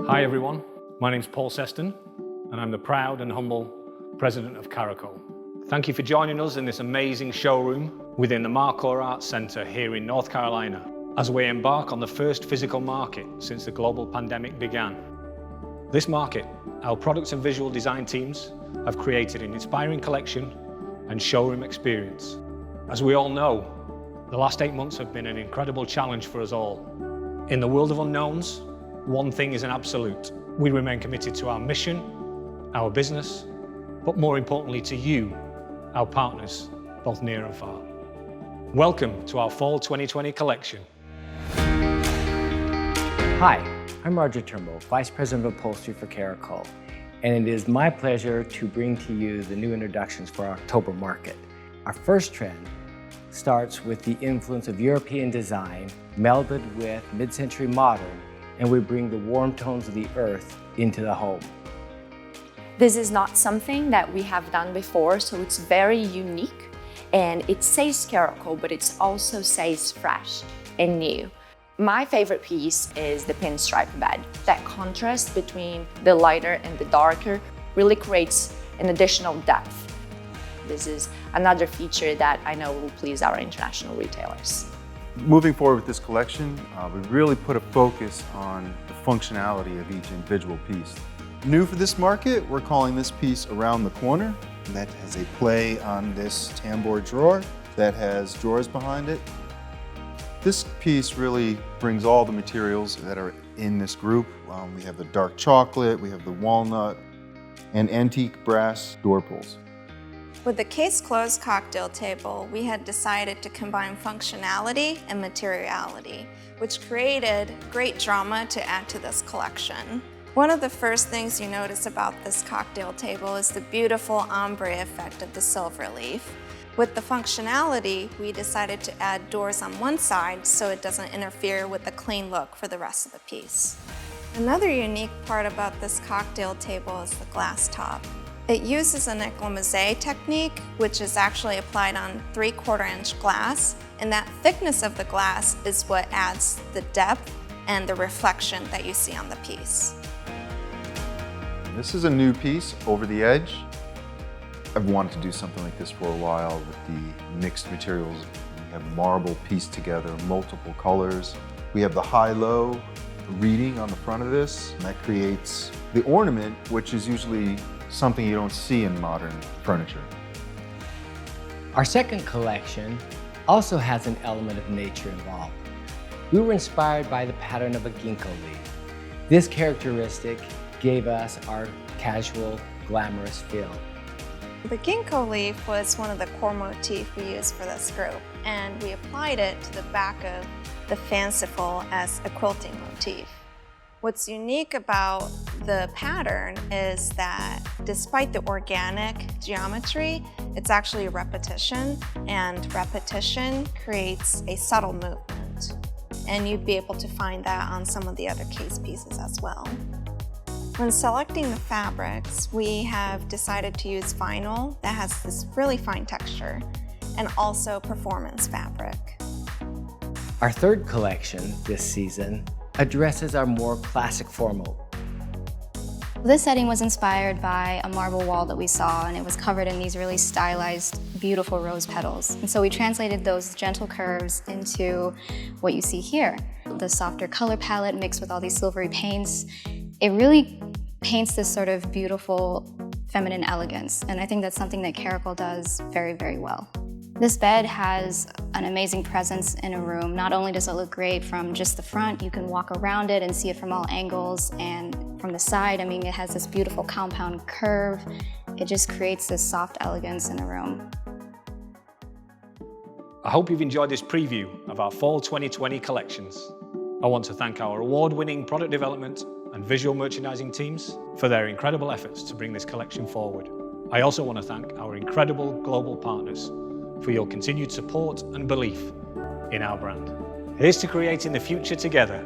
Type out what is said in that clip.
Hi everyone, my name's Paul Seston and I'm the proud and humble president of Caracole. Thank you for joining us in this amazing showroom within the Marcor Arts Centre here in North Carolina as we embark on the first physical market since the global pandemic began. This market, our products and visual design teams have created an inspiring collection and showroom experience. As we all know, the last 8 months have been an incredible challenge for us all. In the world of unknowns, one thing is an absolute. We remain committed to our mission, our business, but more importantly to you, our partners, both near and far. Welcome to our Fall 2020 collection. Hi, I'm Roger Turnbull, Vice President of Upholstery for Caracole, and it is my pleasure to bring to you the new introductions for our October market. Our first trend starts with the influence of European design melded with mid-century modern, and we bring the warm tones of the earth into the home. This is not something that we have done before, so it's very unique, and it says Caracole, but it also says fresh and new. My favorite piece is the pinstripe bed. That contrast between the lighter and the darker really creates an additional depth. This is another feature that I know will please our international retailers. Moving forward with this collection, we really put a focus on the functionality of each individual piece. New for this market, we're calling this piece Around the Corner. That has a play on this tambour drawer that has drawers behind it. This piece really brings all the materials that are in this group. We have the dark chocolate, we have the walnut, and antique brass door pulls. With the case-closed cocktail table, we had decided to combine functionality and materiality, which created great drama to add to this collection. One of the first things you notice about this cocktail table is the beautiful ombre effect of the silver leaf. With the functionality, we decided to add doors on one side so it doesn't interfere with the clean look for the rest of the piece. Another unique part about this cocktail table is the glass top. It uses an éclimosé technique, which is actually applied on 3/4 inch glass, and that thickness of the glass is what adds the depth and the reflection that you see on the piece. This is a new piece, Over the Edge. I've wanted to do something like this for a while with the mixed materials. We have marble pieced together, multiple colors. We have the high-low reading on the front of this, and that creates the ornament, which is usually something you don't see in modern furniture. Our second collection also has an element of nature involved. We were inspired by the pattern of a Ginko leaf. This characteristic gave us our casual, glamorous feel. The Ginko leaf was one of the core motifs we used for this group, and we applied it to the back of the fanciful as a quilting motif. What's unique about the pattern is that despite the organic geometry, it's actually a repetition, and repetition creates a subtle movement. And you'd be able to find that on some of the other case pieces as well. When selecting the fabrics, we have decided to use vinyl that has this really fine texture, and also performance fabric. Our third collection this season addresses our more classic formal. This setting was inspired by a marble wall that we saw, and it was covered in these really stylized, beautiful rose petals. And so we translated those gentle curves into what you see here. The softer color palette mixed with all these silvery paints, it really paints this sort of beautiful feminine elegance. And I think that's something that Caracole does very, very well. This bed has an amazing presence in a room. Not only does it look great from just the front, you can walk around it and see it from all angles, and from the side, I mean, it has this beautiful compound curve. It just creates this soft elegance in a room. I hope you've enjoyed this preview of our Fall 2020 collections. I want to thank our award-winning product development and visual merchandising teams for their incredible efforts to bring this collection forward. I also want to thank our incredible global partners for your continued support and belief in our brand. Here's to creating the future together